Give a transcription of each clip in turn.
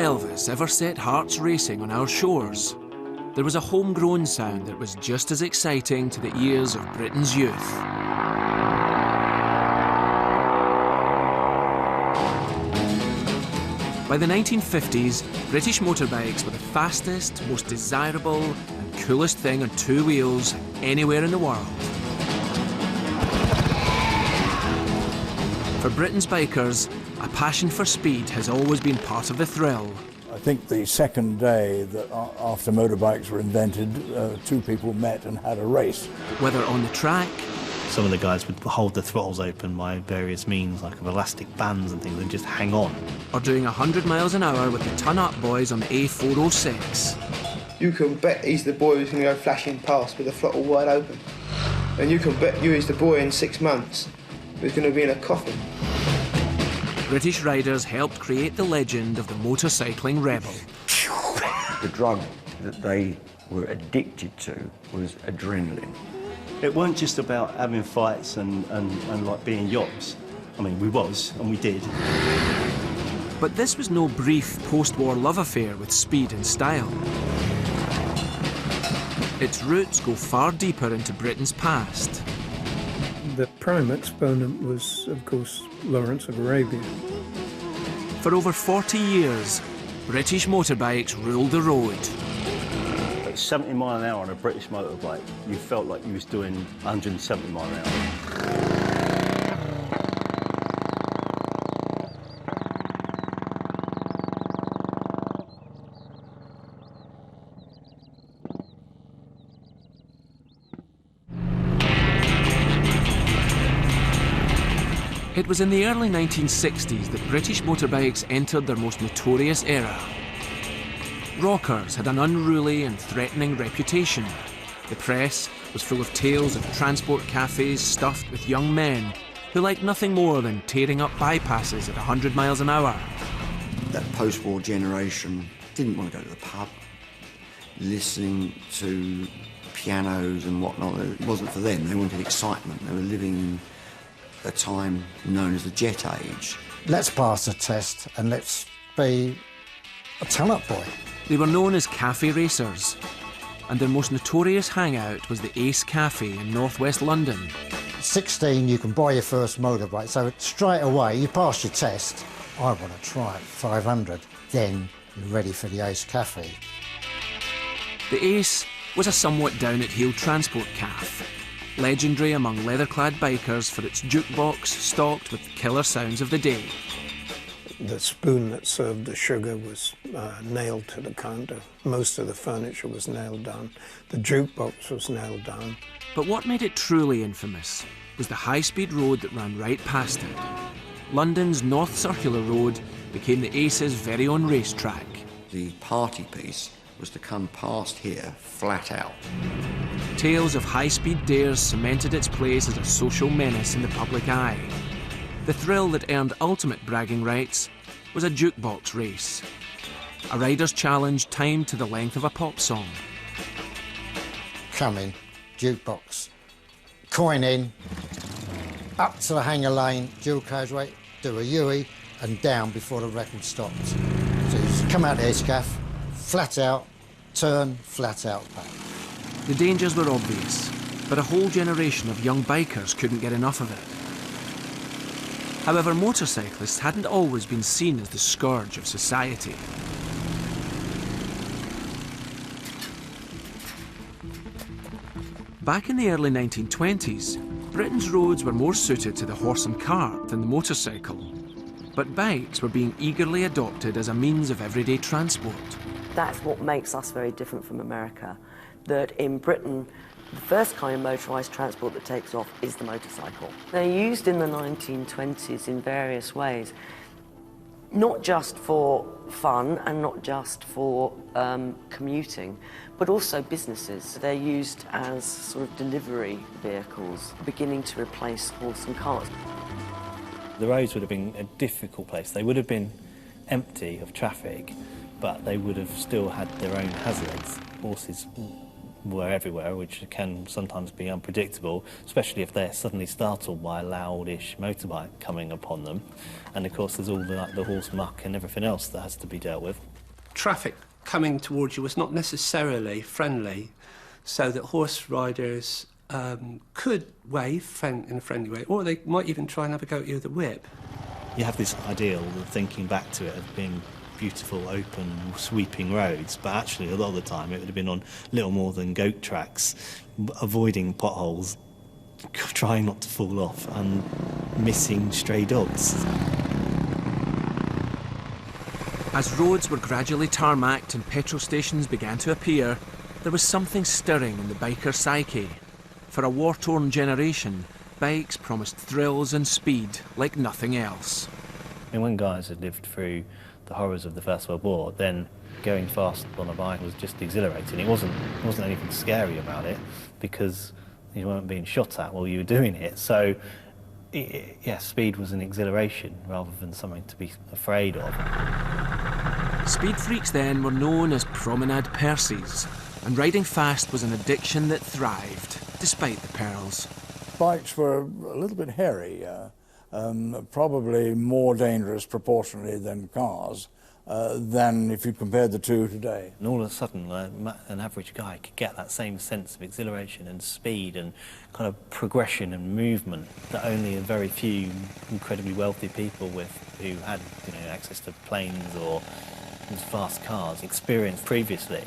Elvis ever set hearts racing on our shores, there was a homegrown sound that was just as exciting to the ears of Britain's youth. By the 1950s, British motorbikes were the fastest, most desirable and coolest thing on two wheels anywhere in the world. For Britain's bikers, a passion for speed has always been part of the thrill. I think the second day that after motorbikes were invented, two people met and had a race. Whether on the track... Some of the guys would hold the throttles open by various means, like of elastic bands and things, and just hang on. Or doing 100 miles an hour with the ton-up boys on the A406. You can bet he's the boy who's going to go flashing past with the throttle wide open. And you can bet you he's the boy in 6 months who's going to be in a coffin. British riders helped create the legend of the motorcycling rebel. The drug that they were addicted to was adrenaline. It weren't just about having fights and like being yobs. I mean, we was, and we did. But this was no brief post-war love affair with speed and style. Its roots go far deeper into Britain's past. The prime exponent was, of course, Lawrence of Arabia. For over 40 years, British motorbikes ruled the road. At 70 mile an hour on a British motorbike, you felt like you was doing 170 mile an hour. It was in the early 1960s that British motorbikes entered their most notorious era. Rockers had an unruly and threatening reputation. The press was full of tales of transport cafes stuffed with young men who liked nothing more than tearing up bypasses at 100 miles an hour. That post-war generation didn't want to go to the pub, listening to pianos and whatnot. It wasn't for them. They wanted excitement. They were living a time known as the jet age. Let's pass the test and let's be a ton-up boy. They were known as cafe racers, and their most notorious hangout was the Ace Cafe in northwest London. 16, you can buy your first motorbike, so straight away you pass your test. I want to try it, 500. Then you're ready for the Ace Cafe. The Ace was a somewhat down-at-heel transport cafe, legendary among leather-clad bikers for its jukebox stocked with the killer sounds of the day. The spoon that served the sugar was nailed to the counter. Most of the furniture was nailed down. The jukebox was nailed down. But what made it truly infamous was the high-speed road that ran right past it. London's North Circular Road became the Ace's very own racetrack. The party piece was to come past here flat out. Tales of high-speed dares cemented its place as a social menace in the public eye. The thrill that earned ultimate bragging rights was a jukebox race. A rider's challenge timed to the length of a pop song. Come in, jukebox, coin in, up to the hanger lane, dual carriageway, do a U-E and down before the record stops. So you just come out the Ace Cafe, flat out, turn, flat out back. The dangers were obvious, but a whole generation of young bikers couldn't get enough of it. However, motorcyclists hadn't always been seen as the scourge of society. Back in the early 1920s, Britain's roads were more suited to the horse and cart than the motorcycle. But bikes were being eagerly adopted as a means of everyday transport. That's what makes us very different from America, that in Britain, the first kind of motorised transport that takes off is the motorcycle. They're used in the 1920s in various ways, not just for fun and not just for commuting, but also businesses. They're used as sort of delivery vehicles, beginning to replace horse and cart. The roads would have been a difficult place. They would have been empty of traffic, but they would have still had their own hazards. Horses were everywhere, which can sometimes be unpredictable, especially if they're suddenly startled by a loudish motorbike coming upon them. And of course there's all the horse muck and everything else that has to be dealt with. traffic coming towards you was not necessarily friendly, so that horse riders could wave in a friendly way, or they might even try and have a go at you with a whip. You have this ideal of thinking back to it of being beautiful, open, sweeping roads, but actually a lot of the time it would have been on little more than goat tracks, avoiding potholes, trying not to fall off, and missing stray dogs. As roads were gradually tarmacked and petrol stations began to appear, there was something stirring in the biker psyche. For a war-torn generation, bikes promised thrills and speed like nothing else. And when guys had lived through the horrors of the First World War, then going fast on a bike was just exhilarating. It wasn't anything scary about it, because you weren't being shot at while you were doing it. So, yeah, speed was an exhilaration rather than something to be afraid of. Speed freaks then were known as promenade Percies, and riding fast was an addiction that thrived, despite the perils. Bikes were a little bit hairy, probably more dangerous proportionally than cars, than if you compared the two today. And all of a sudden, an average guy could get that same sense of exhilaration and speed and kind of progression and movement that only a very few incredibly wealthy people who had access to planes or fast cars experienced previously.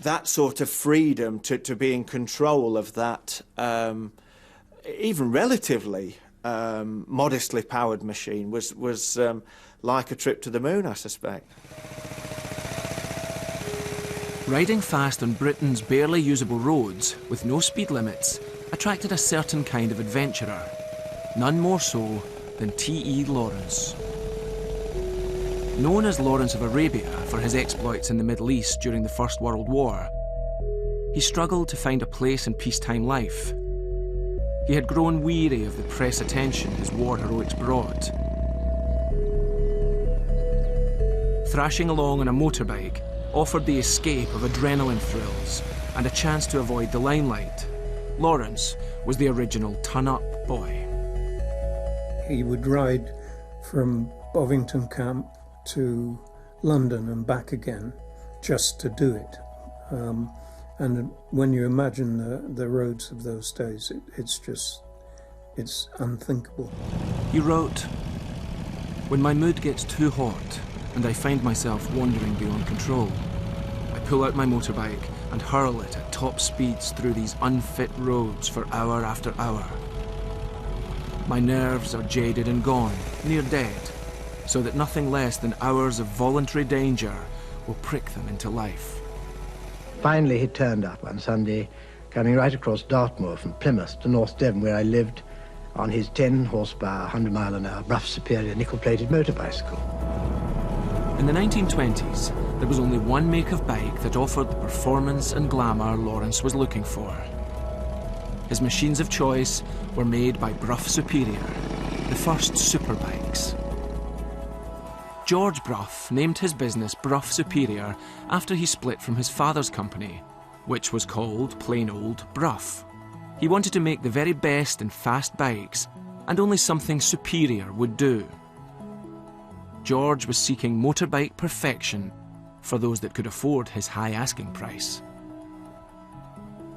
That sort of freedom to be in control of that, even relatively modestly powered machine was like a trip to the moon, I suspect. Riding fast on Britain's barely usable roads, with no speed limits, attracted a certain kind of adventurer. None more so than T.E. Lawrence. Known as Lawrence of Arabia for his exploits in the Middle East during the First World War, he struggled to find a place in peacetime life. He had grown weary of the press attention his war heroics brought. Thrashing along on a motorbike offered the escape of adrenaline thrills and a chance to avoid the limelight. Lawrence was the original ton-up boy. He would ride from Bovington Camp to London and back again just to do it. And when you imagine the roads of those days, it's unthinkable. He wrote, "When my mood gets too hot and I find myself wandering beyond control, I pull out my motorbike and hurl it at top speeds through these unfit roads for hour after hour. My nerves are jaded and gone, near dead, so that nothing less than hours of voluntary danger will prick them into life." Finally, he turned up one Sunday, coming right across Dartmoor from Plymouth to North Devon, where I lived, on his 10-horsepower, 100-mile-an-hour Brough Superior nickel-plated motor bicycle. In the 1920s, there was only one make of bike that offered the performance and glamour Lawrence was looking for. His machines of choice were made by Brough Superior, the first superbikes. George Brough named his business Brough Superior after he split from his father's company, which was called plain old Brough. He wanted to make the very best in fast bikes, and only something superior would do. George was seeking motorbike perfection for those that could afford his high asking price.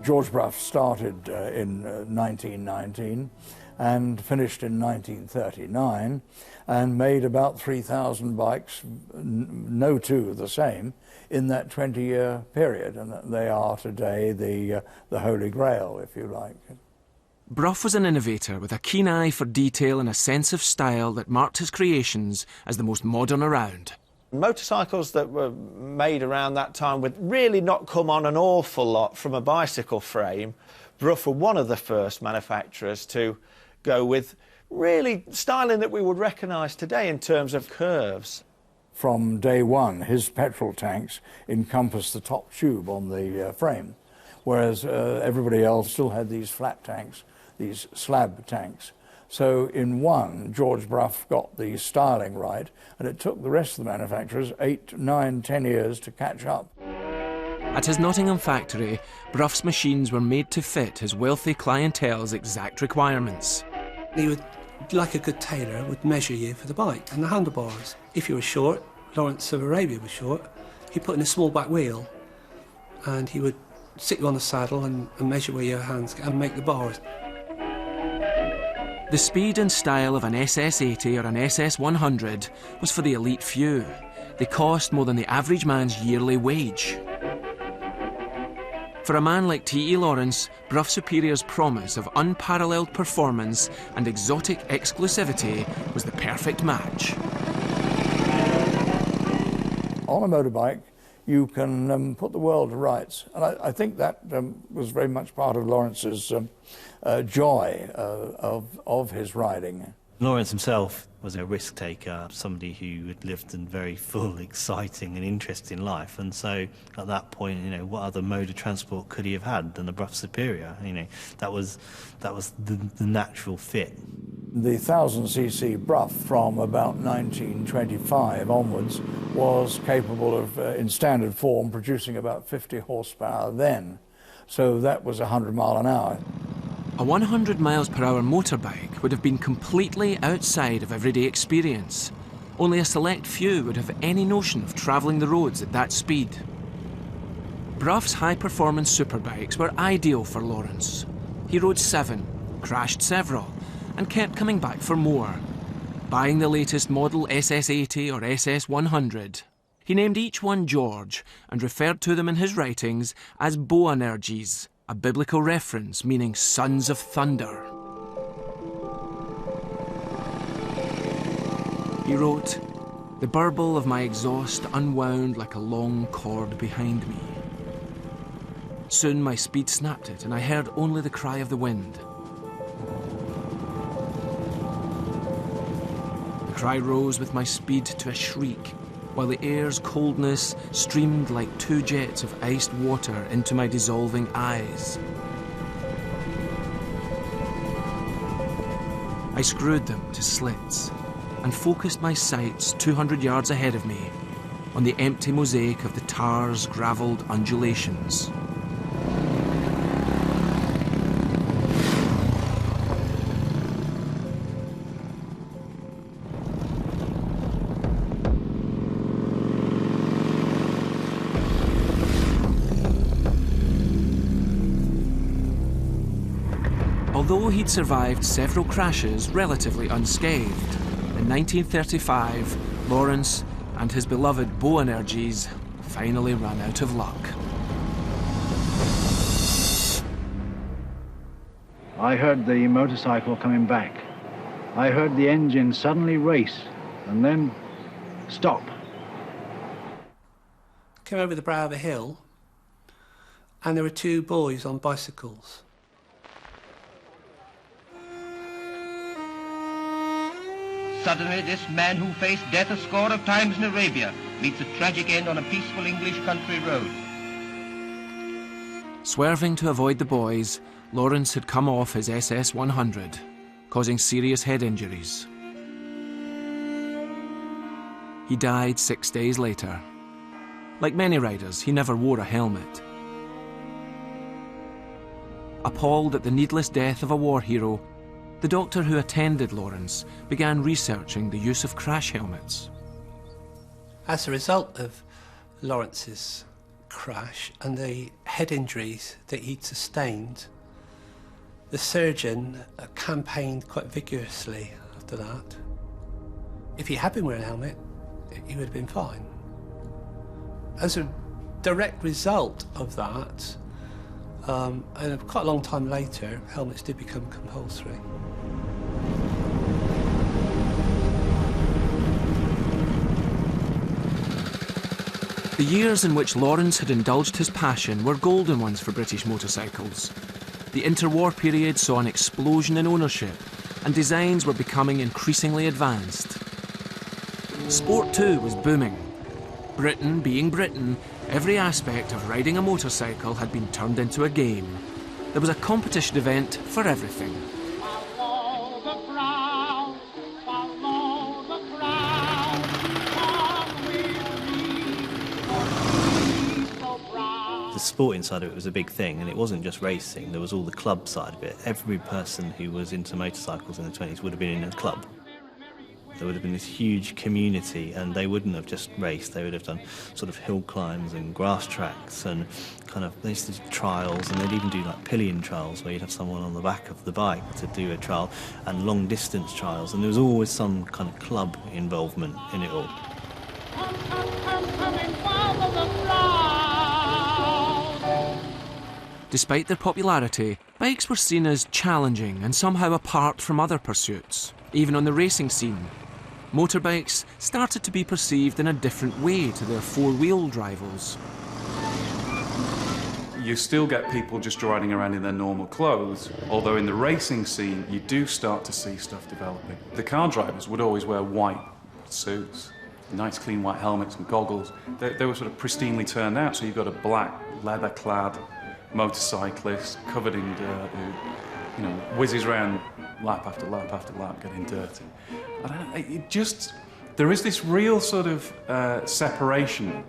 George Brough started in 1919 and finished in 1939 and made about 3,000 bikes, no two the same, in that 20-year period, and they are today the holy grail, if you like. Brough was an innovator with a keen eye for detail and a sense of style that marked his creations as the most modern around. Motorcycles that were made around that time would really not come on an awful lot from a bicycle frame. Brough were one of the first manufacturers to go with really styling that we would recognise today in terms of curves. From day one, his petrol tanks encompassed the top tube on the frame, whereas everybody else still had these flat tanks, these slab tanks. So in one, George Brough got the styling right, and it took the rest of the manufacturers 8, 9, 10 years to catch up. At his Nottingham factory, Brough's machines were made to fit his wealthy clientele's exact requirements. He would, like a good tailor, would measure you for the bike and the handlebars. If you were short, Lawrence of Arabia was short, he put in a small back wheel, and he would sit you on the saddle and measure where your hands get and make the bars. The speed and style of an SS80 or an SS100 was for the elite few. They cost more than the average man's yearly wage. For a man like T.E. Lawrence, Brough Superior's promise of unparalleled performance and exotic exclusivity was the perfect match. On a motorbike, you can put the world to rights. And I think that was very much part of Lawrence's joy of his riding. Lawrence himself was a risk taker, somebody who had lived a very full, exciting and interesting life, and so at that point, you know, what other mode of transport could he have had than the Brough Superior? You know, that was the natural fit. The 1000cc Brough from about 1925 onwards was capable of, in standard form, producing about 50 horsepower then. So that was 100 miles an hour. A 100 miles per hour motorbike would have been completely outside of everyday experience. Only a select few would have any notion of travelling the roads at that speed. Brough's high-performance superbikes were ideal for Lawrence. He rode 7, crashed several, and kept coming back for more. Buying the latest model SS80 or SS100, he named each one George and referred to them in his writings as Boanerges, a biblical reference meaning sons of thunder. He wrote, "The burble of my exhaust unwound like a long cord behind me. Soon my speed snapped it and I heard only the cry of the wind. The cry rose with my speed to a shriek, while the air's coldness streamed like 2 jets of iced water into my dissolving eyes. I screwed them to slits and focused my sights 200 yards ahead of me on the empty mosaic of the tar's gravelled undulations. Although he'd survived several crashes relatively unscathed, in 1935, Lawrence and his beloved Boanerges finally ran out of luck. I heard the motorcycle coming back. I heard the engine suddenly race and then stop. Came over the brow of a hill, and there were 2 boys on bicycles. Suddenly, this man who faced death a score of times in Arabia meets a tragic end on a peaceful English country road. Swerving to avoid the boys, Lawrence had come off his SS100, causing serious head injuries. He died 6 days later. Like many riders, he never wore a helmet. Appalled at the needless death of a war hero, the doctor who attended Lawrence began researching the use of crash helmets. As a result of Lawrence's crash and the head injuries that he'd sustained, the surgeon campaigned quite vigorously after that. If he had been wearing a helmet, he would have been fine. As a direct result of that, and quite a long time later, helmets did become compulsory. The years in which Lawrence had indulged his passion were golden ones for British motorcycles. The interwar period saw an explosion in ownership, and designs were becoming increasingly advanced. Sport too was booming. Britain being Britain, every aspect of riding a motorcycle had been turned into a game. There was a competition event for everything. The sporting side of it was a big thing, and it wasn't just racing, there was all the club side of it. Every person who was into motorcycles in the 20s would have been in a club. There would have been this huge community, and they wouldn't have just raced. They would have done sort of hill climbs and grass tracks and kind of, they used to do trials, and they'd even do like pillion trials where you'd have someone on the back of the bike to do a trial, and long distance trials, and there was always some kind of club involvement in it all. Despite their popularity, bikes were seen as challenging and somehow apart from other pursuits, even on the racing scene. Motorbikes started to be perceived in a different way to their four-wheeled rivals. You still get people just riding around in their normal clothes, although in the racing scene you do start to see stuff developing. The car drivers would always wear white suits, nice clean white helmets and goggles. They were sort of pristinely turned out, so you've got a black leather-clad motorcyclist covered in dirt who, you know, whizzes around lap after lap after lap getting dirty. I don't know, it just, there is this real sort of separation.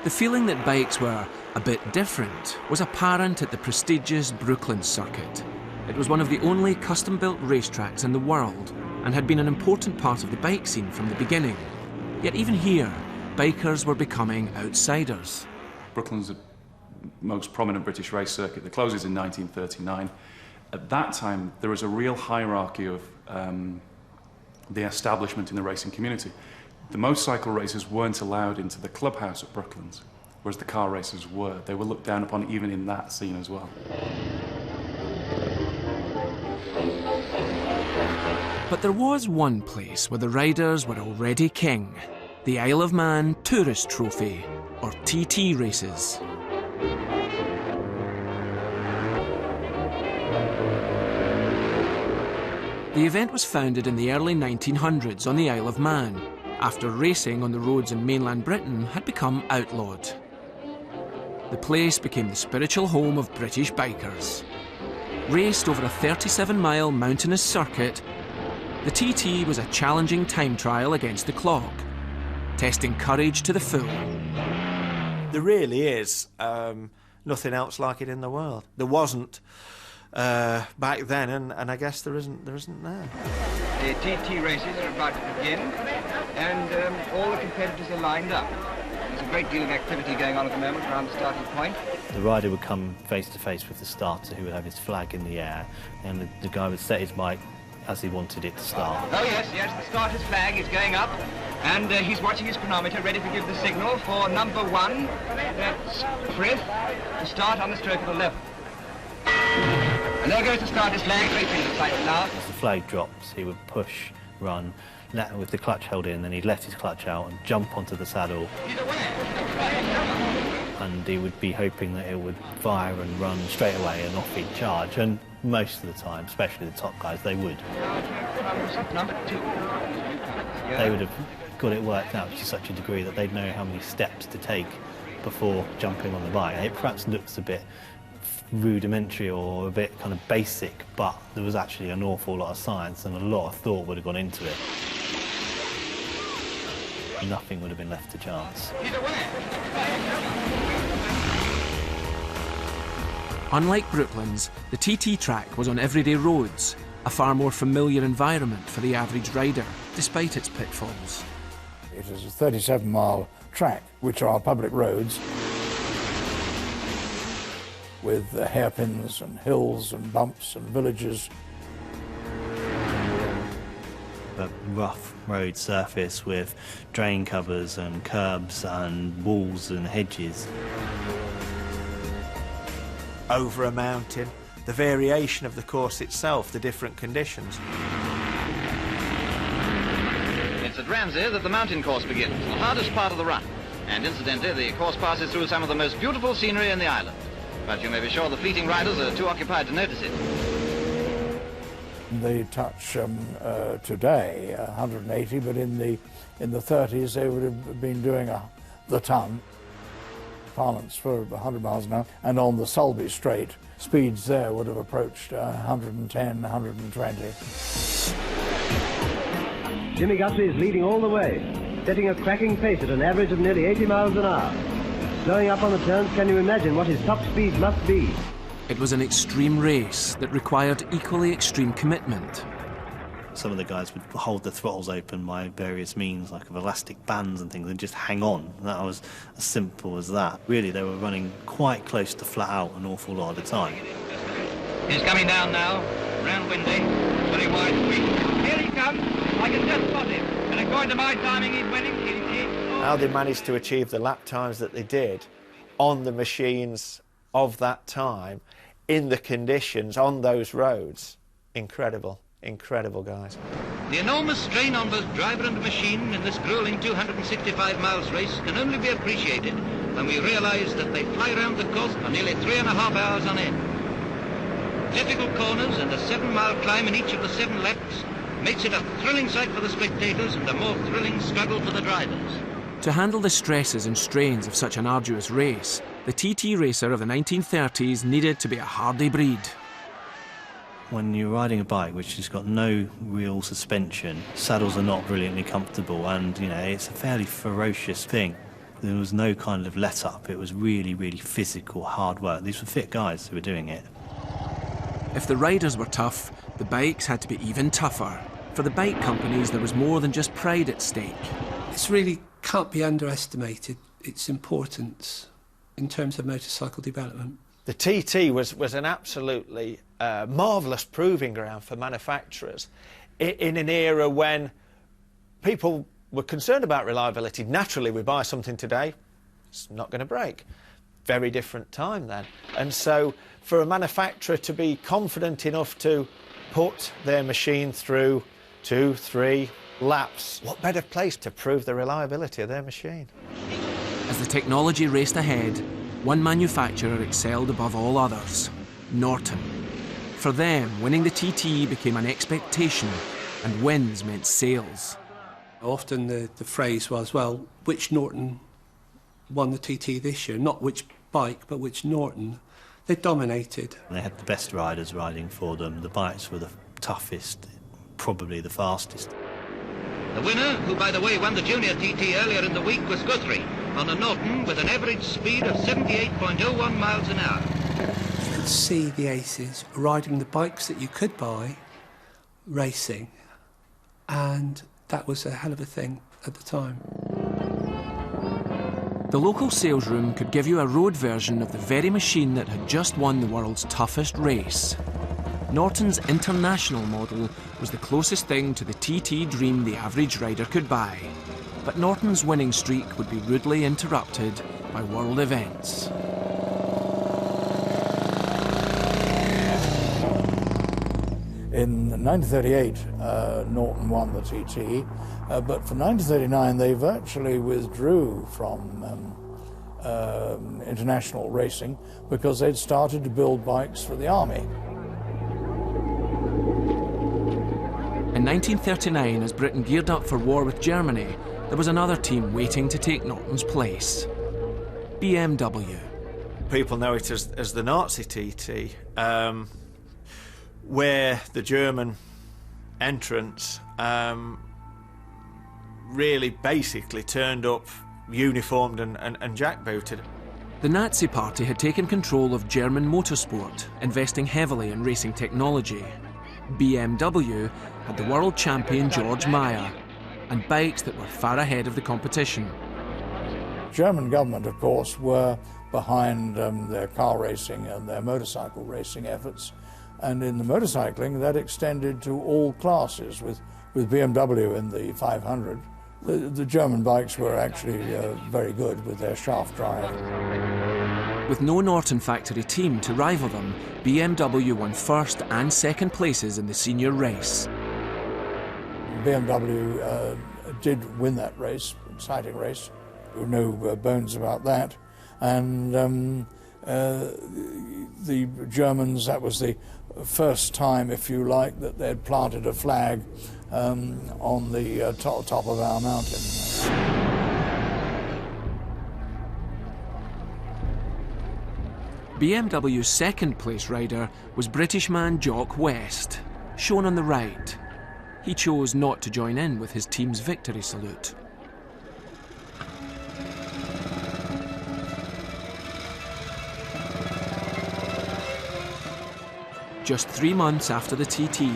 The feeling that bikes were a bit different was apparent at the prestigious Brooklyn circuit. It was one of the only custom-built racetracks in the world and had been an important part of the bike scene from the beginning. Yet even here, bikers were becoming outsiders. Brooklyn's the most prominent British race circuit that closes in 1939. At that time, there was a real hierarchy of the establishment in the racing community. The motorcycle racers weren't allowed into the clubhouse at Brooklands, whereas the car racers were. They were looked down upon even in that scene as well. But there was one place where the riders were already king, the Isle of Man Tourist Trophy, or TT races. The event was founded in the early 1900s on the Isle of Man, after racing on the roads in mainland Britain had become outlawed. The place became the spiritual home of British bikers. Raced over a 37-mile mountainous circuit, the TT was a challenging time trial against the clock, testing courage to the full. There really is nothing else like it in the world. There wasn't back then, and I guess there isn't now. The TT races are about to begin, and all the competitors are lined up. There's a great deal of activity going on at the moment around the starting point. The rider would come face to face with the starter, who would have his flag in the air, and the guy would set his bike as he wanted it to start. Oh yes, the starter's flag is going up, and he's watching his chronometer, ready to give the signal for number 1, that's Frith, to start on the stroke of 11. And there goes the starter's flag, great thing to sight now. As the flag drops, he would push, run, with the clutch held in, then he'd let his clutch out and jump onto the saddle. And he would be hoping that it would fire and run straight away and off he'd charge. And most of the time, especially the top guys, they would. Number 2. They would have got it worked out to such a degree that they'd know how many steps to take before jumping on the bike. It perhaps looks a bit rudimentary or a bit kind of basic, but there was actually an awful lot of science and a lot of thought would have gone into it. Nothing would have been left to chance. Unlike Brooklands, the TT track was on everyday roads, a far more familiar environment for the average rider, despite its pitfalls. It is a 37-mile track, which are public roads, with hairpins and hills and bumps and villages. A rough road surface with drain covers and curbs and walls and hedges. Over a mountain, the variation of the course itself, the different conditions. It's at Ramsey that the mountain course begins, the hardest part of the run. And incidentally, the course passes through some of the most beautiful scenery in the island. But you may be sure the fleeting riders are too occupied to notice it. They touch today 180, but in the 30s they would have been doing the ton, parlance for 100 miles an hour, and on the Sulby Strait, speeds there would have approached 110, 120. Jimmy Guthrie is leading all the way, setting a cracking pace at an average of nearly 80 miles an hour. Slowing up on the turns, can you imagine what his top speed must be? It was an extreme race that required equally extreme commitment. Some of the guys would hold the throttles open by various means, like of elastic bands and things, and just hang on. That was as simple as that. Really, they were running quite close to flat out an awful lot of the time. He's coming down now, round windy, very wide sweep. Here he comes, I can just spot him. And according to my timing, he's winning. How they managed to achieve the lap times that they did on the machines of that time, in the conditions, on those roads, incredible. Incredible, guys. The enormous strain on both driver and machine in this grueling 265 miles race can only be appreciated when we realise that they fly around the course for nearly 3.5 hours on end. Difficult corners and a 7-mile climb in each of the 7 laps makes it a thrilling sight for the spectators and a more thrilling struggle for the drivers. To handle the stresses and strains of such an arduous race, the TT racer of the 1930s needed to be a hardy breed. When you're riding a bike which has got no real suspension, saddles are not brilliantly comfortable, and it's a fairly ferocious thing. There was no kind of let up. It was really, really physical, hard work. These were fit guys who were doing it. If the riders were tough, the bikes had to be even tougher. For the bike companies, there was more than just pride at stake. This really can't be underestimated, its importance in terms of motorcycle development. The TT was an absolutely marvellous proving ground for manufacturers in an era when people were concerned about reliability. Naturally, we buy something today, it's not going to break. Very different time then. And so for a manufacturer to be confident enough to put their machine through 2-3 laps, what better place to prove the reliability of their machine? As the technology raced ahead, one manufacturer excelled above all others: Norton. For them, winning the TT became an expectation, and wins meant sales. Often the phrase was, well, which Norton won the TT this year? Not which bike, but which Norton. They dominated. They had the best riders riding for them. The bikes were the toughest, probably the fastest. The winner, who by the way won the Junior TT earlier in the week, was Guthrie on a Norton with an average speed of 78.01 miles an hour. You could see the aces riding the bikes that you could buy, racing, and that was a hell of a thing at the time. The local sales room could give you a road version of the very machine that had just won the world's toughest race. Norton's International model was the closest thing to the TT dream the average rider could buy. But Norton's winning streak would be rudely interrupted by world events. In 1938, Norton won the TT, but for 1939 they virtually withdrew from international racing because they'd started to build bikes for the army. In 1939, as Britain geared up for war with Germany, there was another team waiting to take Norton's place: BMW. People know it as the Nazi TT, where the German entrants really basically turned up uniformed and jackbooted. The Nazi Party had taken control of German motorsport, investing heavily in racing technology. BMW had the world champion George Meyer, and bikes that were far ahead of the competition. German government, of course, were behind their car racing and their motorcycle racing efforts, and in the motorcycling that extended to all classes, with BMW in the 500. The German bikes were actually very good with their shaft drive. With no Norton factory team to rival them, BMW won first and second places in the senior race. BMW did win that race, exciting race, no bones about that. And the Germans, that was the first time, if you like, that they'd planted a flag on the top of our mountain. BMW's second place rider was British man Jock West, shown on the right. He chose not to join in with his team's victory salute. Just 3 months after the TT,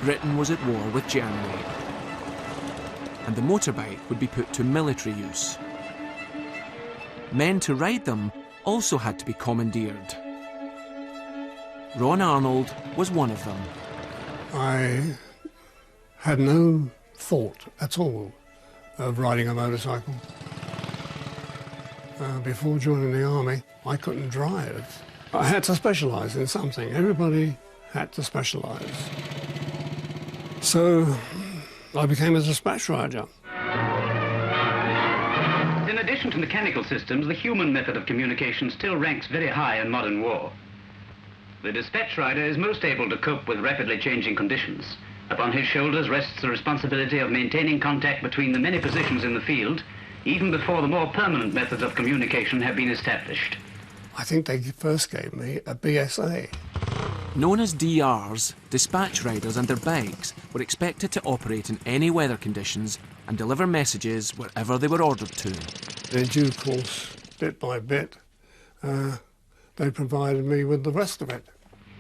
Britain was at war with Germany, and the motorbike would be put to military use. Men to ride them also had to be commandeered. Ron Arnold was one of them. I had no thought at all of riding a motorcycle. Before joining the army, I couldn't drive. I had to specialise in something. Everybody had to specialise. So I became a dispatch rider. In addition to mechanical systems, the human method of communication still ranks very high in modern war. The dispatch rider is most able to cope with rapidly changing conditions. Upon his shoulders rests the responsibility of maintaining contact between the many positions in the field, even before the more permanent methods of communication have been established. I think they first gave me a BSA. Known as DRs, dispatch riders and their bikes were expected to operate in any weather conditions and deliver messages wherever they were ordered to. In due course, bit by bit, they provided me with the rest of it.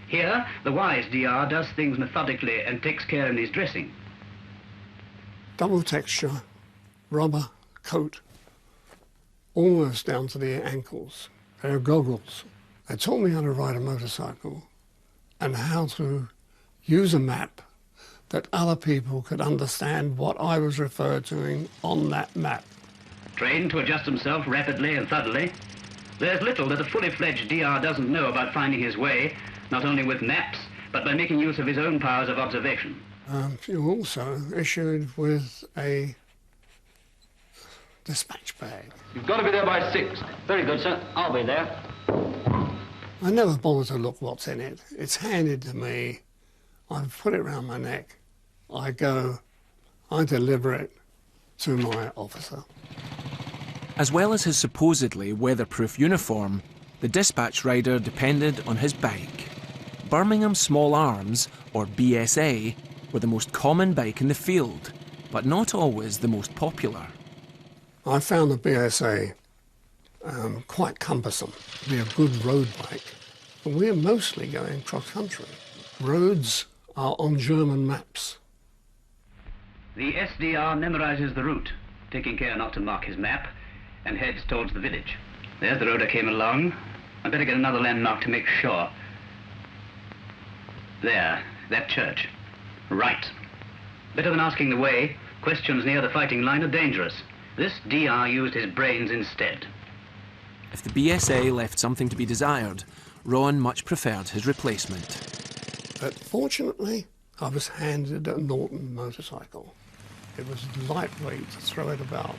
Here, the wise DR does things methodically and takes care in his dressing. Double texture, rubber, coat, almost down to the ankles. Pair of goggles. They taught me how to ride a motorcycle and how to use a map that other people could understand what I was referred to on that map. Trained to adjust himself rapidly and thoroughly, there's little that a fully fledged DR doesn't know about finding his way, not only with maps, but by making use of his own powers of observation. You're also issued with a dispatch bag. You've got to be there by 6. Very good, sir. I'll be there. I never bother to look what's in it. It's handed to me. I put it round my neck. I go. I deliver it to my officer. As well as his supposedly weatherproof uniform, the dispatch rider depended on his bike. Birmingham Small Arms, or BSA, were the most common bike in the field, but not always the most popular. I found the BSA quite cumbersome. It'd be a good road bike, but we're mostly going cross-country. Roads are on German maps. The SDR memorises the route, taking care not to mark his map, and heads towards the village. There's the road I came along. I'd better get another landmark to make sure. There, that church. Right. Better than asking the way. Questions near the fighting line are dangerous. This DR used his brains instead. If the BSA left something to be desired, Ron much preferred his replacement. But fortunately, I was handed a Norton motorcycle. It was lightweight to throw it about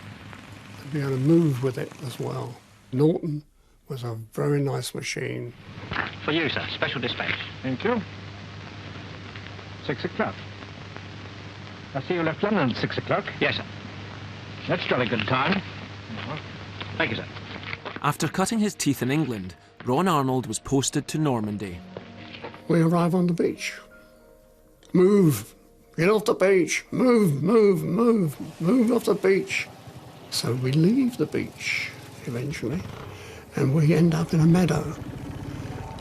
and be able to move with it as well. Norton was a very nice machine. For you, sir. Special dispatch. Thank you. 6 o'clock. I see you left London at 6 o'clock. Yes, sir. That's jolly good time. Thank you, sir. After cutting his teeth in England, Ron Arnold was posted to Normandy. We arrive on the beach. Move. Get off the beach. Move, move, move. Move off the beach. So we leave the beach eventually, and we end up in a meadow.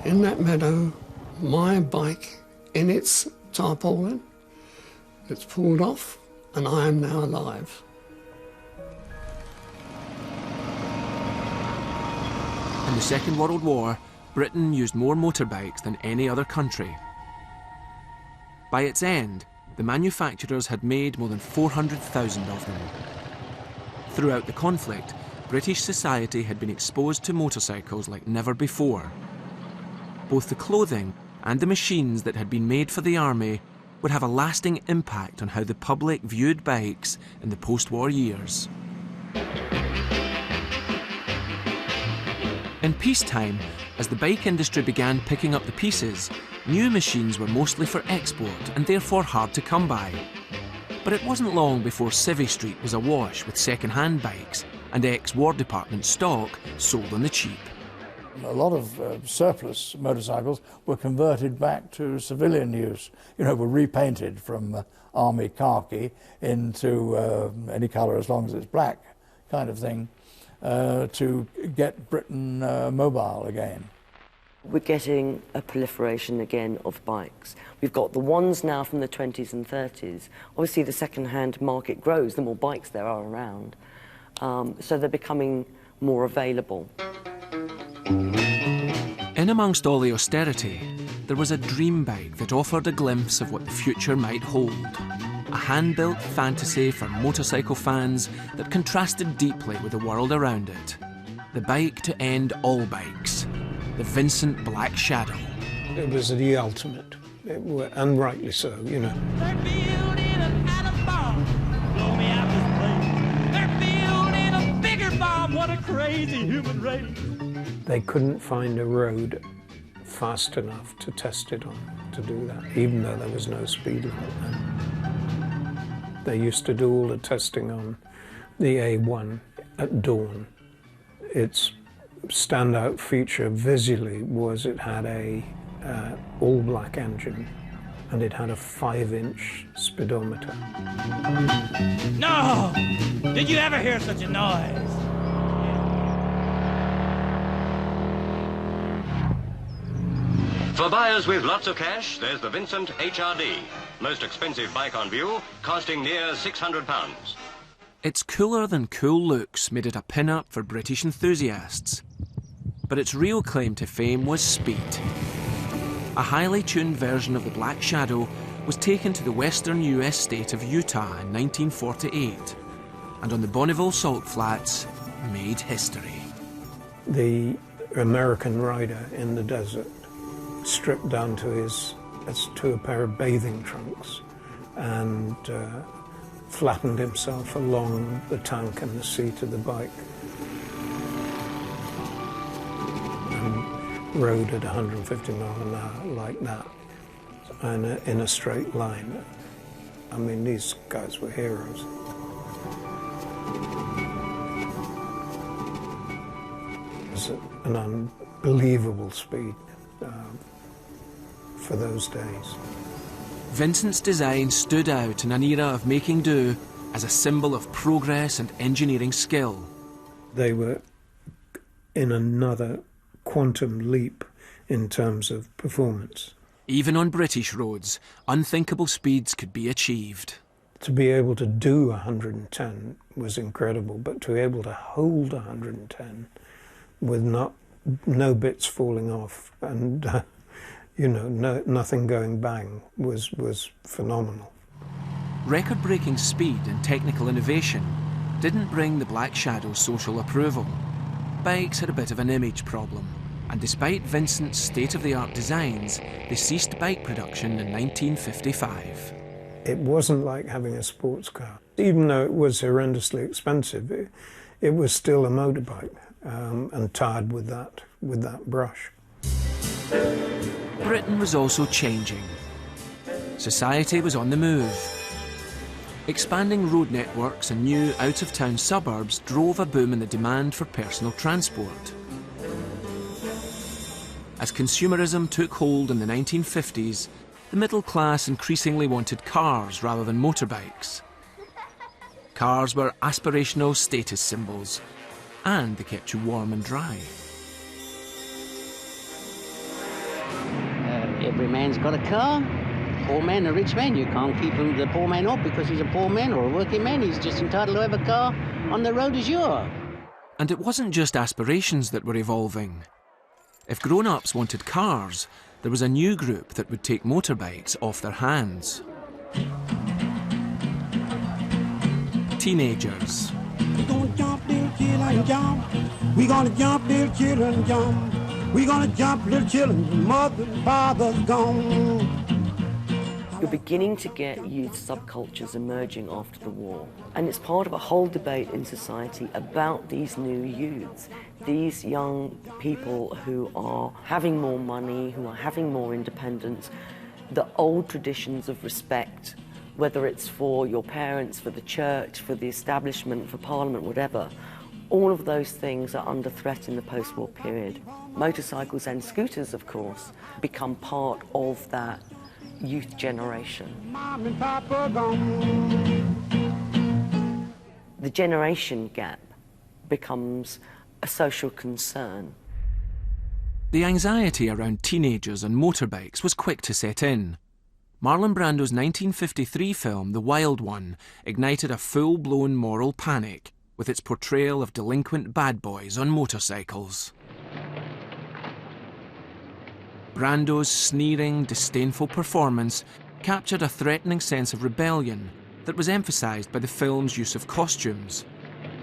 In that meadow, my bike in its tarpaulin, it's pulled off, and I am now alive. In the Second World War, Britain used more motorbikes than any other country. By its end, the manufacturers had made more than 400,000 of them. Throughout the conflict, British society had been exposed to motorcycles like never before. Both the clothing and the machines that had been made for the army would have a lasting impact on how the public viewed bikes in the post-war years. In peacetime, as the bike industry began picking up the pieces, new machines were mostly for export and therefore hard to come by. But it wasn't long before Civvy Street was awash with second-hand bikes and ex-War Department stock sold on the cheap. A lot of surplus motorcycles were converted back to civilian use. You know, were repainted from army khaki into any colour as long as it's black kind of thing to get Britain mobile again. We're getting a proliferation again of bikes. We've got the ones now from the 20s and 30s. Obviously, the second-hand market grows the more bikes there are around. So they're becoming more available. In amongst all the austerity, there was a dream bike that offered a glimpse of what the future might hold. A hand-built fantasy for motorcycle fans that contrasted deeply with the world around it. The bike to end all bikes. The Vincent Black Shadow. It was the ultimate, and rightly so, you know. They're building an atom bomb. Blow me out this place. They're building a bigger bomb. What a crazy human race. They couldn't find a road fast enough to test it on, to do that, even though there was no speed limit then. They used to do all the testing on the A1 at dawn. Its standout feature visually was it had a all-black engine and it had a 5-inch speedometer. No! Did you ever hear such a noise? For buyers with lots of cash, there's the Vincent HRD. Most expensive bike on view, costing near £600. Its cooler than cool looks made it a pin-up for British enthusiasts. But its real claim to fame was speed. A highly tuned version of the Black Shadow was taken to the western US state of Utah in 1948, and on the Bonneville Salt Flats, made history. The American rider in the desert, stripped down to a pair of bathing trunks, and flattened himself along the tank and the seat of the bike and rode at 150 miles an hour like that, and in a straight line. I mean, these guys were heroes. It was an unbelievable speed for those days. Vincent's design stood out in an era of making do as a symbol of progress and engineering skill. They were in another quantum leap in terms of performance. Even on British roads, unthinkable speeds could be achieved. To be able to do 110 was incredible, but to be able to hold 110 with no bits falling off and nothing going bang was phenomenal. Record-breaking speed and technical innovation didn't bring the Black Shadow social approval. Bikes had a bit of an image problem, and despite Vincent's state-of-the-art designs, they ceased bike production in 1955. It wasn't like having a sports car. Even though it was horrendously expensive, it was still a motorbike, and tarred with that brush. Britain was also changing. Society was on the move. Expanding road networks and new out-of-town suburbs drove a boom in the demand for personal transport. As consumerism took hold in the 1950s, the middle class increasingly wanted cars rather than motorbikes. Cars were aspirational status symbols, and they kept you warm and dry. Every man's got a car. Poor man, a rich man. You can't keep the poor man up because he's a poor man or a working man. He's just entitled to have a car on the road as you are. And it wasn't just aspirations that were evolving. If grown-ups wanted cars, there was a new group that would take motorbikes off their hands. Teenagers. We're gonna jump, little children, jump. We're gonna jump, little children, jump. We're gonna jump, little children, mother and father's gone. You're beginning to get youth subcultures emerging after the war. And it's part of a whole debate in society about these new youths, these young people who are having more money, who are having more independence. The old traditions of respect, whether it's for your parents, for the church, for the establishment, for parliament, whatever, all of those things are under threat in the post-war period. Motorcycles and scooters, of course, become part of that youth generation. Mom and Papa gone. The generation gap becomes a social concern. The anxiety around teenagers and motorbikes was quick to set in. Marlon Brando's 1953 film, The Wild One, ignited a full-blown moral panic with its portrayal of delinquent bad boys on motorcycles. Brando's sneering, disdainful performance captured a threatening sense of rebellion that was emphasised by the film's use of costumes.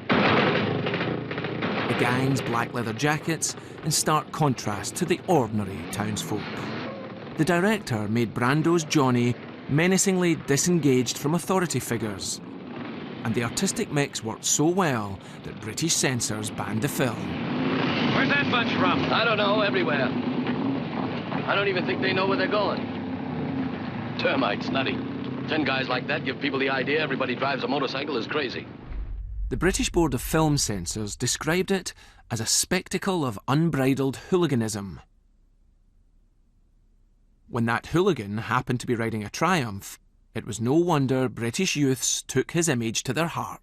The gang's black leather jackets in stark contrast to the ordinary townsfolk. The director made Brando's Johnny menacingly disengaged from authority figures, and the artistic mix worked so well that British censors banned the film. Where's that bunch from? I don't know, everywhere. I don't even think they know where they're going. Termites, nutty. 10 guys like that give people the idea everybody drives a motorcycle is crazy. The British Board of Film Censors described it as a spectacle of unbridled hooliganism. When that hooligan happened to be riding a Triumph, it was no wonder British youths took his image to their heart.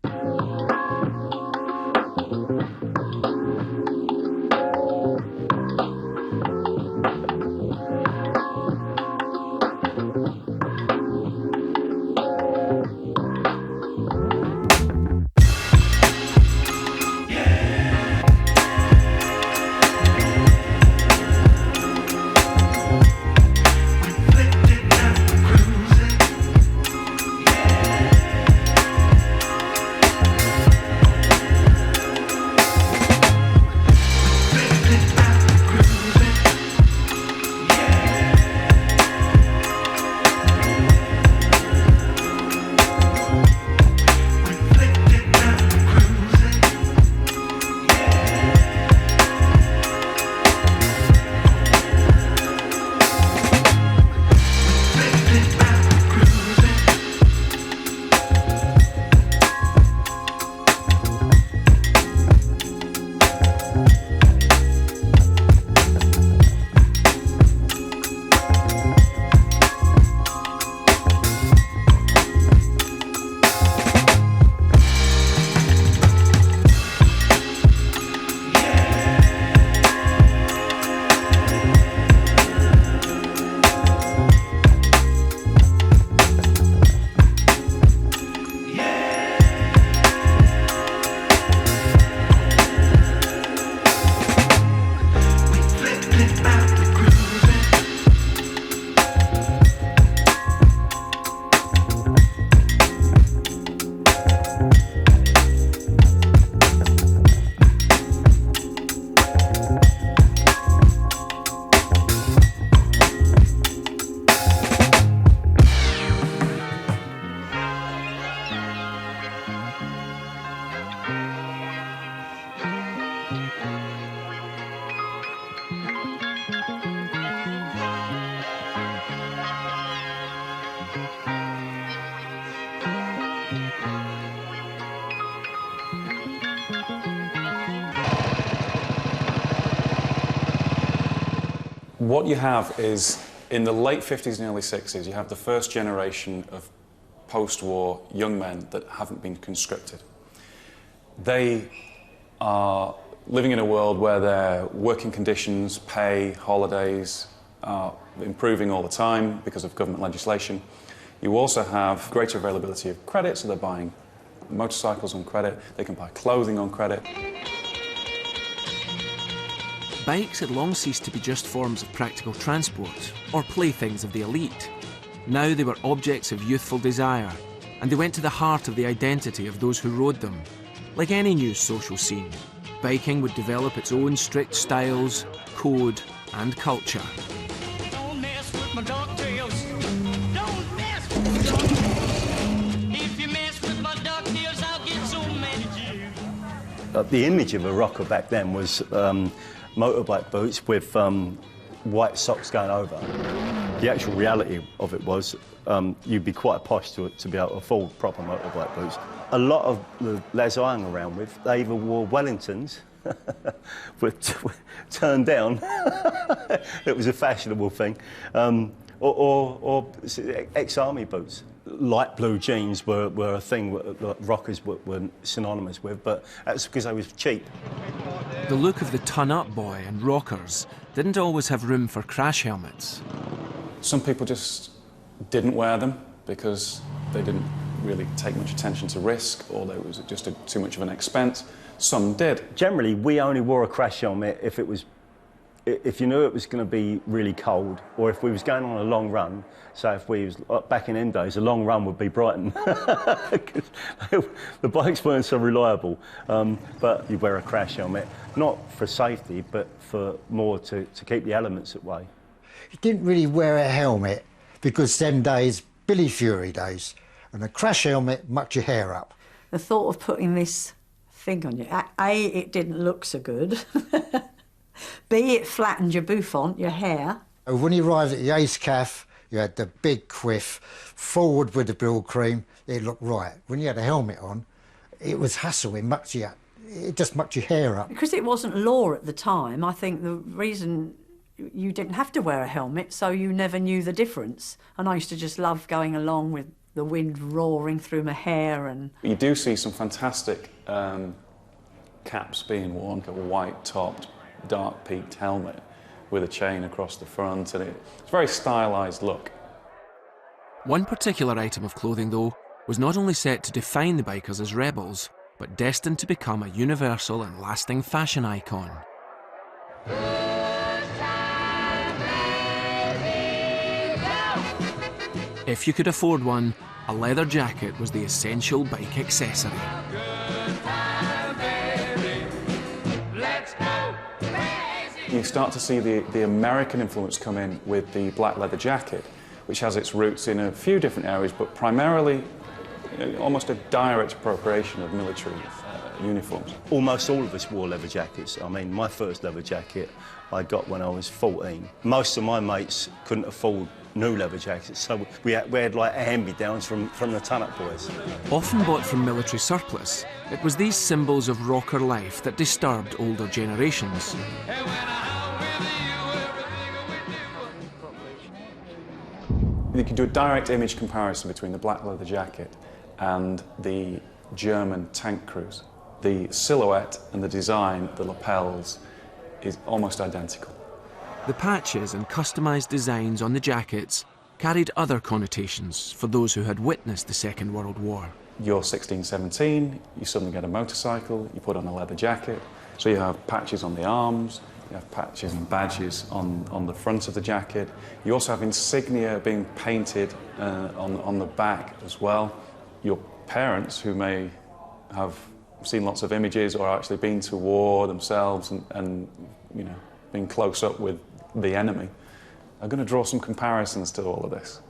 What you have is, in the late 50s and early 60s, you have the first generation of post-war young men that haven't been conscripted. They are living in a world where their working conditions, pay, holidays are improving all the time because of government legislation. You also have greater availability of credit, so they're buying motorcycles on credit, they can buy clothing on credit. Bikes had long ceased to be just forms of practical transport or playthings of the elite. Now they were objects of youthful desire, and they went to the heart of the identity of those who rode them. Like any new social scene, biking would develop its own strict styles, code, and culture. Don't mess with my ducktails. Don't mess with my ducktails. If you mess with my ducktails, I'll get so mad at you. The image of a rocker back then was motorbike boots with white socks going over. The actual reality of it was you'd be quite posh to be able to afford proper motorbike boots. A lot of the lads I hung around with, they either wore Wellingtons, were turned down, it was a fashionable thing, or ex-army boots. light blue jeans were a thing that rockers were synonymous with, but that's because they was cheap. The look of the ton-up boy and rockers didn't always have room for crash helmets. Some people just didn't wear them because they didn't really take much attention to risk, or it was just too much of an expense. Some did. Generally, we only wore a crash helmet if you knew it was going to be really cold, or if we was going on a long run. So if we was back in them days, a long run would be Brighton. The bikes weren't so reliable. But you wear a crash helmet, not for safety, but for more to keep the elements at bay. You didn't really wear a helmet because them days, Billy Fury days, and a crash helmet mucked your hair up. The thought of putting this thing on you, A, it didn't look so good. B, it flattened your bouffant, your hair. When you arrived at the Ace Caff, you had the big quiff, forward with the bill cream, it looked right. When you had a helmet on, it was hassle, it just mucked your hair up. Because it wasn't law at the time, I think the reason you didn't have to wear a helmet, so you never knew the difference. And I used to just love going along with the wind roaring through my hair. And you do see some fantastic caps being worn, a white-topped, dark-peaked helmet with a chain across the front, and it's a very stylised look. One particular item of clothing, though, was not only set to define the bikers as rebels, but destined to become a universal and lasting fashion icon. If you could afford one, a leather jacket was the essential bike accessory. You start to see the American influence come in with the black leather jacket, which has its roots in a few different areas, but primarily almost a direct appropriation of military uniforms. Almost all of us wore leather jackets. I mean, my first leather jacket I got when I was 14. Most of my mates couldn't afford new leather jackets, so we had like hand-me-downs from the ton-up boys. Often bought from military surplus, it was these symbols of rocker life that disturbed older generations. You can do a direct image comparison between the black leather jacket and the German tank crews. The silhouette and the design, the lapels, is almost identical. The patches and customised designs on the jackets carried other connotations for those who had witnessed the Second World War. You're 16, 17, you suddenly get a motorcycle, you put on a leather jacket, so you have patches on the arms, you have patches and badges on the front of the jacket. You also have insignia being painted on the back as well. Your parents, who may have seen lots of images or actually been to war themselves and you know, been close up with the enemy, are going to draw some comparisons to all of this.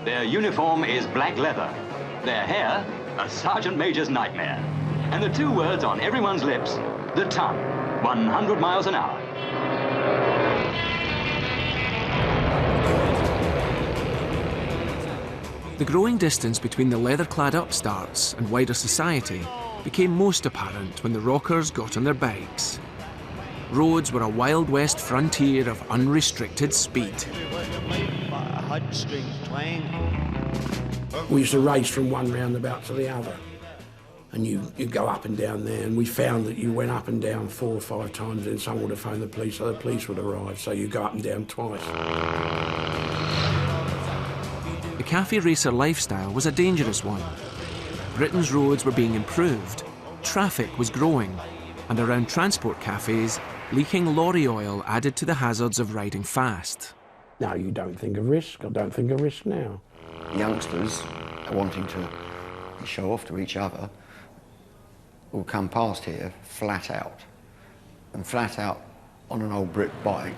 Their uniform is black leather. Their hair, a sergeant major's nightmare. And the two words on everyone's lips, the ton, 100 miles an hour. The growing distance between the leather-clad upstarts and wider society became most apparent when the rockers got on their bikes. Roads were a Wild West frontier of unrestricted speed. We used to race from one roundabout to the other, and you'd go up and down there, and we found that you went up and down 4 or 5 times, and someone would have phoned the police, so the police would arrive, so you go up and down twice. The cafe racer lifestyle was a dangerous one. Britain's roads were being improved, traffic was growing, and around transport cafes, leaking lorry oil added to the hazards of riding fast. No, you don't think of risk. I don't think of risk now. Youngsters wanting to show off to each other will come past here flat out. And flat out on an old brick bike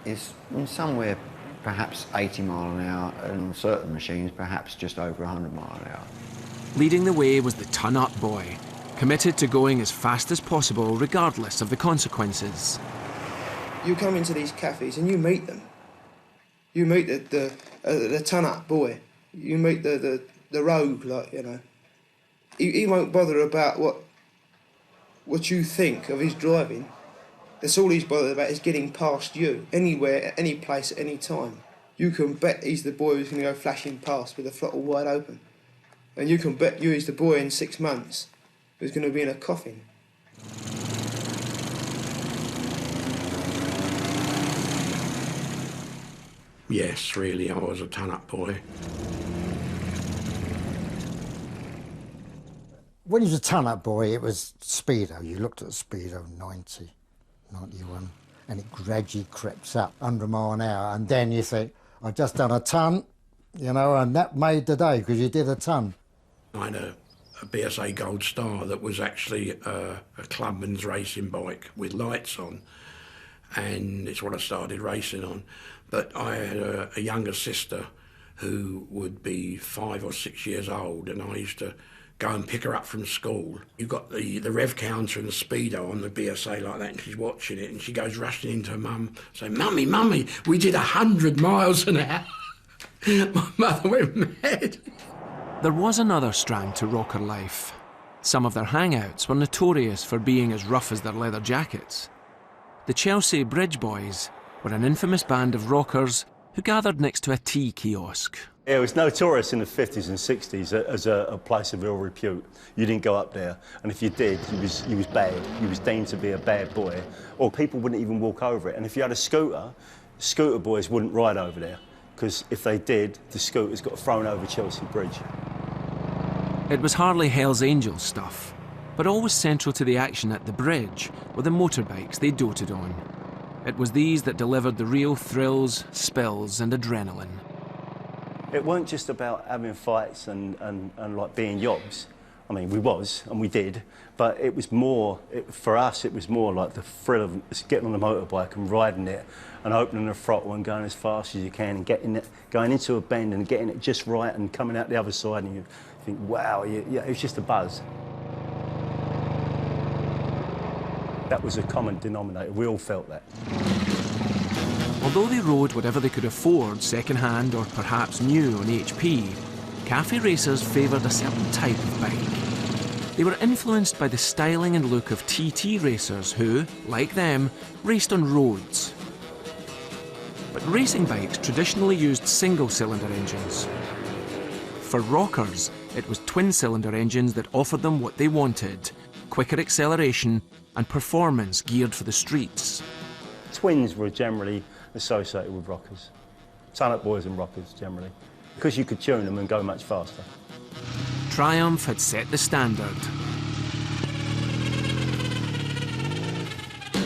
is somewhere perhaps 80 mile an hour, and on certain machines perhaps just over 100 mile an hour. Leading the way was the ton-up boy, committed to going as fast as possible regardless of the consequences. You come into these cafes and you meet them. You meet the ton-up boy. You meet the rogue, like, you know. He won't bother about what you think of his driving. That's all he's bothered about, is getting past you, anywhere, at any place, at any time. You can bet he's the boy who's going to go flashing past with the throttle wide open. And you can bet he's the boy in 6 months who's going to be in a coffin. Yes, really, I was a ton-up boy. When you was a ton-up boy, it was Speedo. You looked at the Speedo 90, 91, and it gradually creeps up 100 mile an hour, and then you think, I've just done a ton, you know, and that made the day because you did a ton. I had a BSA Gold Star that was actually a clubman's racing bike with lights on, and it's what I started racing on. But I had a younger sister who would be 5 or 6 years old, and I used to go and pick her up from school. You've got the rev counter and the speedo on the BSA like that, and she's watching it, and she goes rushing into her mum, saying, "Mummy, Mummy, we did 100 miles an hour." My mother went mad. There was another strand to rocker life. Some of their hangouts were notorious for being as rough as their leather jackets. The Chelsea Bridge Boys were an infamous band of rockers who gathered next to a tea kiosk. It was notorious in the 50s and 60s as a place of ill repute. You didn't go up there, and if you did, you was bad. You was deemed to be a bad boy, or people wouldn't even walk over it. And if you had a scooter boys wouldn't ride over there, because if they did, the scooters got thrown over Chelsea Bridge. It was hardly Hell's Angels stuff, but always central to the action at the bridge were the motorbikes they doted on. It was these that delivered the real thrills, spills and adrenaline. It weren't just about having fights and like being yobs. I mean, we was, and we did, but it was more, for us, it was more like the thrill of getting on the motorbike and riding it and opening the throttle and going as fast as you can and going into a bend and getting it just right and coming out the other side, and you think, wow, yeah, it was just a buzz. That was a common denominator. We all felt that. Although they rode whatever they could afford, second-hand or perhaps new on HP, cafe racers favoured a certain type of bike. They were influenced by the styling and look of TT racers who, like them, raced on roads. But racing bikes traditionally used single-cylinder engines. For rockers, it was twin-cylinder engines that offered them what they wanted: quicker acceleration and performance geared for the streets. Twins were generally associated with rockers. Ton-up boys and rockers, generally. Because you could tune them and go much faster. Triumph had set the standard.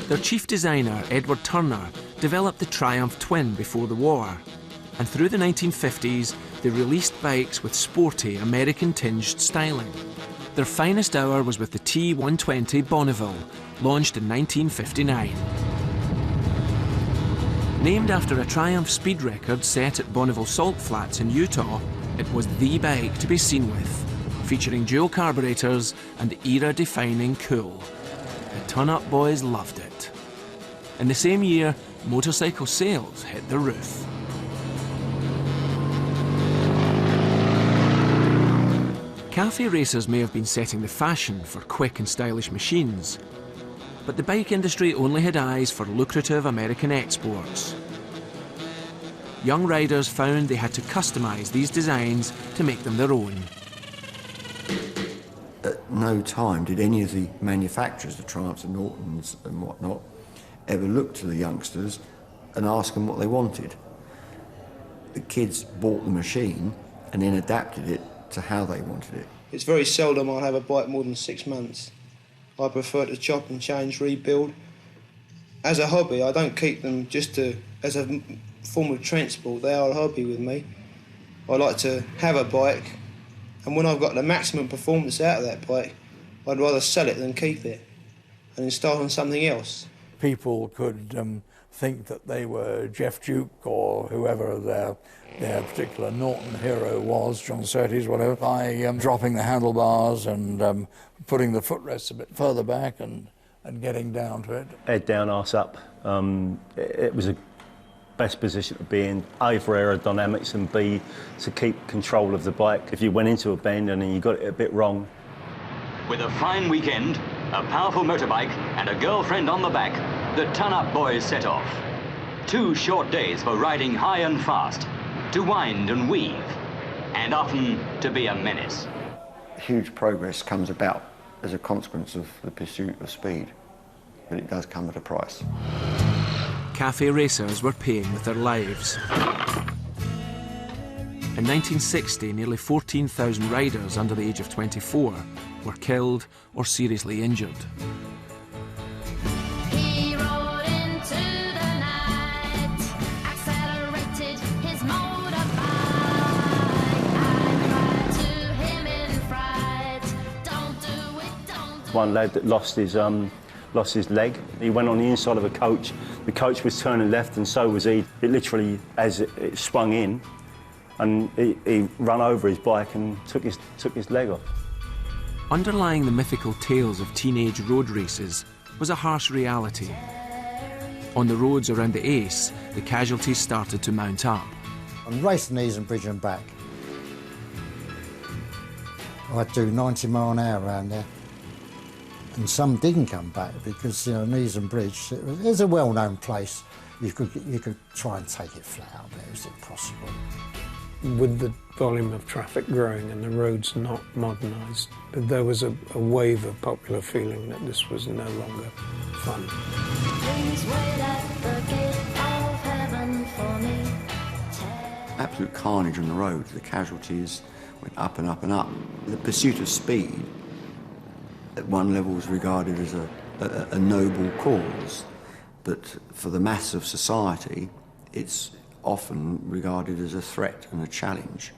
Their chief designer, Edward Turner, developed the Triumph Twin before the war. And through the 1950s, they released bikes with sporty, American-tinged styling. Their finest hour was with the T120 Bonneville, launched in 1959. Named after a Triumph speed record set at Bonneville Salt Flats in Utah, it was the bike to be seen with, featuring dual carburetors and era-defining cool. The ton-up boys loved it. In the same year, motorcycle sales hit the roof. Cafe racers may have been setting the fashion for quick and stylish machines, but the bike industry only had eyes for lucrative American exports. Young riders found they had to customise these designs to make them their own. At no time did any of the manufacturers, the Triumphs and Nortons and whatnot, ever look to the youngsters and ask them what they wanted. The kids bought the machine and then adapted it to how they wanted it. It's very seldom I'll have a bike more than 6 months. I prefer to chop and change, rebuild. As a hobby, I don't keep them just as a form of transport. They are a hobby with me. I like to have a bike, and when I've got the maximum performance out of that bike, I'd rather sell it than keep it and install on something else. People could think that they were Jeff Duke or whoever their particular Norton hero was, John Surtees, whatever, by dropping the handlebars and putting the footrests a bit further back and getting down to it. Head down, arse up. It was a best position to be in, A, for aerodynamics, and B, to keep control of the bike. If you went into a bend and you got it a bit wrong. With a fine weekend, a powerful motorbike and a girlfriend on the back, the ton-up boys set off. 2 short days for riding high and fast, to wind and weave, and often to be a menace. Huge progress comes about as a consequence of the pursuit of speed, but it does come at a price. Cafe racers were paying with their lives. In 1960, nearly 14,000 riders under the age of 24 were killed or seriously injured. He rode into the night, accelerated his motorbike. I cried to him in fright, don't do it, don't do it. One lad that lost his leg. He went on the inside of a coach. The coach was turning left and so was he. It literally, as it swung in, and he ran over his bike and took his leg off. Underlying the mythical tales of teenage road races was a harsh reality. On the roads around the Ace, the casualties started to mount up. On racing Easonbridge and back, I'd do 90 mile an hour around there. And some didn't come back because, you know, Easonbridge, it's a well-known place. You could try and take it flat out there, it's impossible. With the volume of traffic growing and the roads not modernised, there was a wave of popular feeling that this was no longer fun. Please wait at the gate of heaven for me. Absolute carnage on the road. The casualties went up and up and up. The pursuit of speed at one level was regarded as a noble cause, but for the mass of society, it's often regarded as a threat and a challenge.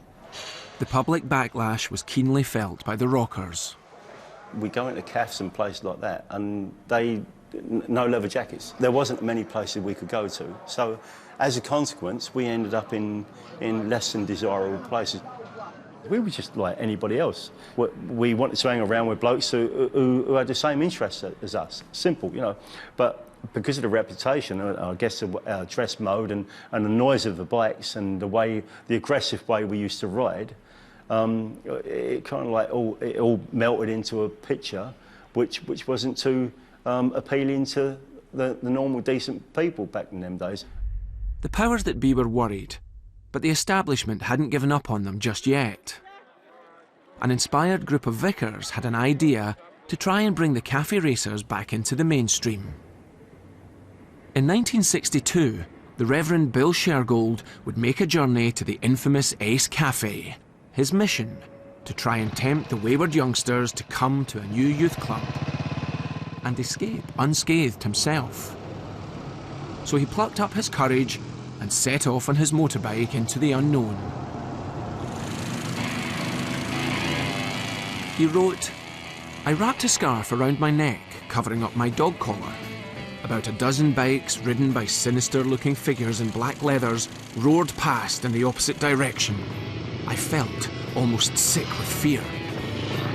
The public backlash was keenly felt by the rockers. We go into cafes and places like that, and no leather jackets. There wasn't many places we could go to, so as a consequence, we ended up in less than desirable places. We were just like anybody else. We wanted to hang around with blokes who had the same interests as us. Simple, you know. But because of the reputation, I guess our dress mode and the noise of the bikes and the aggressive way we used to ride, it kind of like it all melted into a picture which wasn't too appealing to the normal decent people back in them days. The powers that be were worried, but the establishment hadn't given up on them just yet. An inspired group of vicars had an idea to try and bring the cafe racers back into the mainstream. In 1962, the Reverend Bill Shergold would make a journey to the infamous Ace Cafe. His mission, to try and tempt the wayward youngsters to come to a new youth club and escape unscathed himself. So he plucked up his courage and set off on his motorbike into the unknown. He wrote, "I wrapped a scarf around my neck, covering up my dog collar. About a dozen bikes, ridden by sinister-looking figures in black leathers, roared past in the opposite direction. I felt almost sick with fear.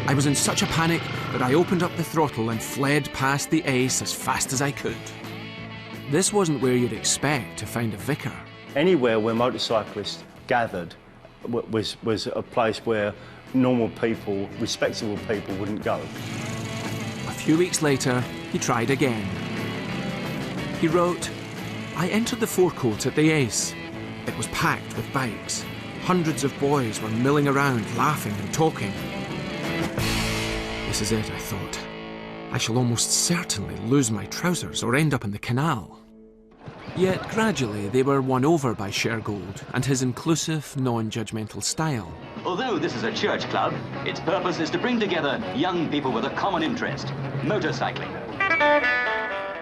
I was in such a panic that I opened up the throttle and fled past the Ace as fast as I could." This wasn't where you'd expect to find a vicar. Anywhere where motorcyclists gathered was a place where normal people, respectable people wouldn't go. A few weeks later, he tried again. He wrote, "I entered the forecourt at the Ace. It was packed with bikes. Hundreds of boys were milling around, laughing and talking. This is it, I thought. I shall almost certainly lose my trousers or end up in the canal." Yet gradually they were won over by Shergold and his inclusive, non-judgmental style. Although this is a church club, its purpose is to bring together young people with a common interest, motorcycling.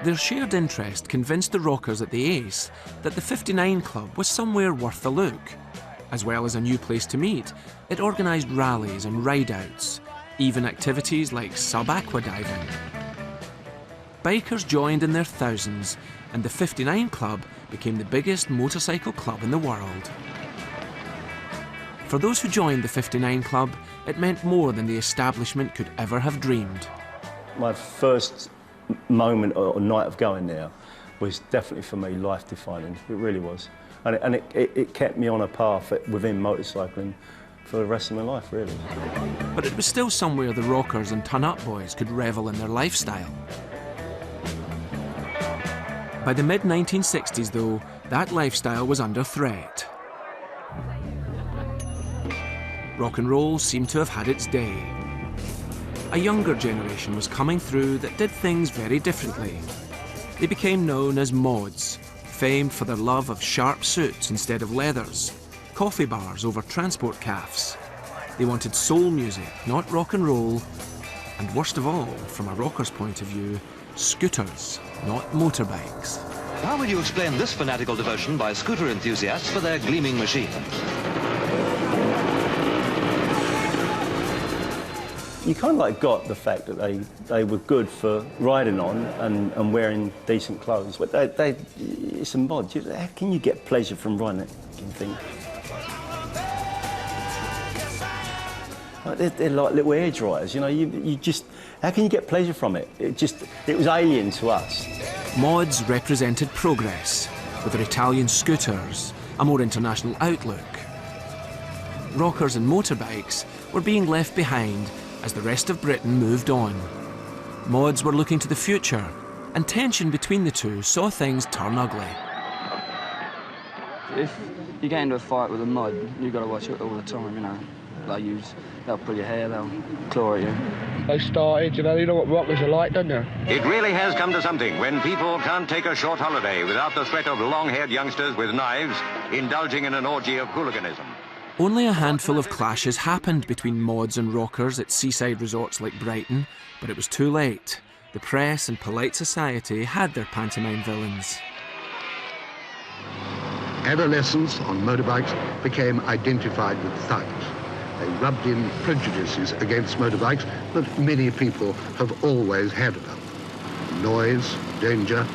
Their shared interest convinced the rockers at the Ace that the 59 Club was somewhere worth a look. As well as a new place to meet, it organised rallies and ride-outs, even activities like sub-aqua diving. Bikers joined in their thousands, and the 59 Club became the biggest motorcycle club in the world. For those who joined the 59 Club, it meant more than the establishment could ever have dreamed. My first moment or night of going there was definitely for me life-defining. It really was. And it kept me on a path within motorcycling for the rest of my life, really. But it was still somewhere the rockers and ton-up boys could revel in their lifestyle. By the mid-1960s, though, that lifestyle was under threat. Rock and roll seemed to have had its day. A younger generation was coming through that did things very differently. They became known as mods, famed for their love of sharp suits instead of leathers, coffee bars over transport cafes. They wanted soul music, not rock and roll, and worst of all, from a rocker's point of view, scooters, not motorbikes. How would you explain this fanatical devotion by scooter enthusiasts for their gleaming machine? You kind of like got the fact that they were good for riding on and wearing decent clothes. But it's a mod. How can you get pleasure from riding it? You can think. They're like little air dryers, you know. You just, how can you get pleasure from it? It was alien to us. Mods represented progress, with their Italian scooters, a more international outlook. Rockers and motorbikes were being left behind as the rest of Britain moved on. Mods were looking to the future, and tension between the two saw things turn ugly. If you get into a fight with a mod, you've got to watch it all the time, you know. They'll pull your hair, they'll claw at you. They started, you know what rockers are like, don't you? It really has come to something when people can't take a short holiday without the threat of long-haired youngsters with knives indulging in an orgy of hooliganism. Only a handful of clashes happened between mods and rockers at seaside resorts like Brighton, but it was too late. The press and polite society had their pantomime villains. Adolescents on motorbikes became identified with thugs. They rubbed in prejudices against motorbikes that many people have always had about them. Noise, danger,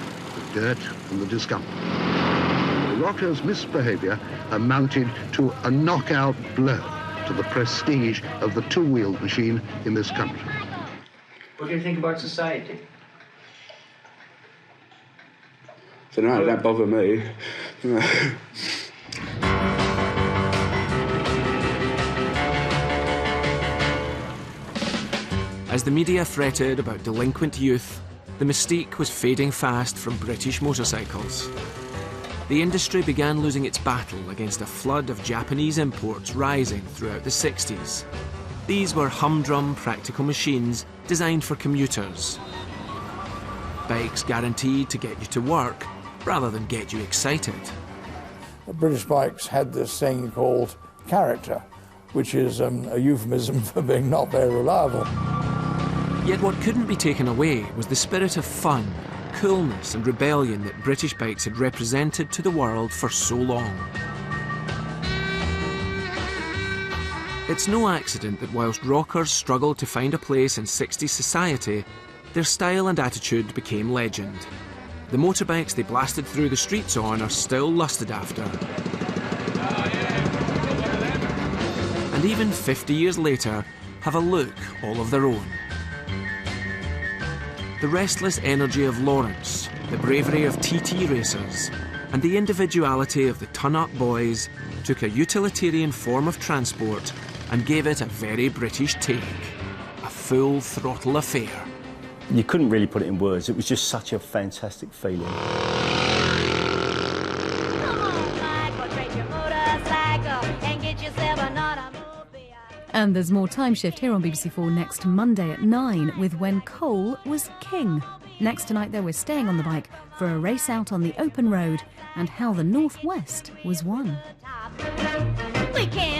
the dirt and the discomfort. The rockers' misbehaviour amounted to a knockout blow to the prestige of the two-wheeled machine in this country. What do you think about society? I don't know, don't bother me. As the media fretted about delinquent youth, the mystique was fading fast from British motorcycles. The industry began losing its battle against a flood of Japanese imports rising throughout the 60s. These were humdrum practical machines designed for commuters. Bikes guaranteed to get you to work rather than get you excited. British bikes had this thing called character, which is a euphemism for being not very reliable. Yet what couldn't be taken away was the spirit of fun, coolness and rebellion that British bikes had represented to the world for so long. It's no accident that whilst rockers struggled to find a place in 60s society, their style and attitude became legend. The motorbikes they blasted through the streets on are still lusted after. And even 50 years later, have a look all of their own. The restless energy of Lawrence, the bravery of TT racers, and the individuality of the ton-up boys took a utilitarian form of transport and gave it a very British take. A full throttle affair. You couldn't really put it in words. It was just such a fantastic feeling. And there's more Timeshift here on BBC4 next Monday at 9 with When Coal Was King. Next tonight, though, we're staying on the bike for a race out on the open road and how the North West was won. We can't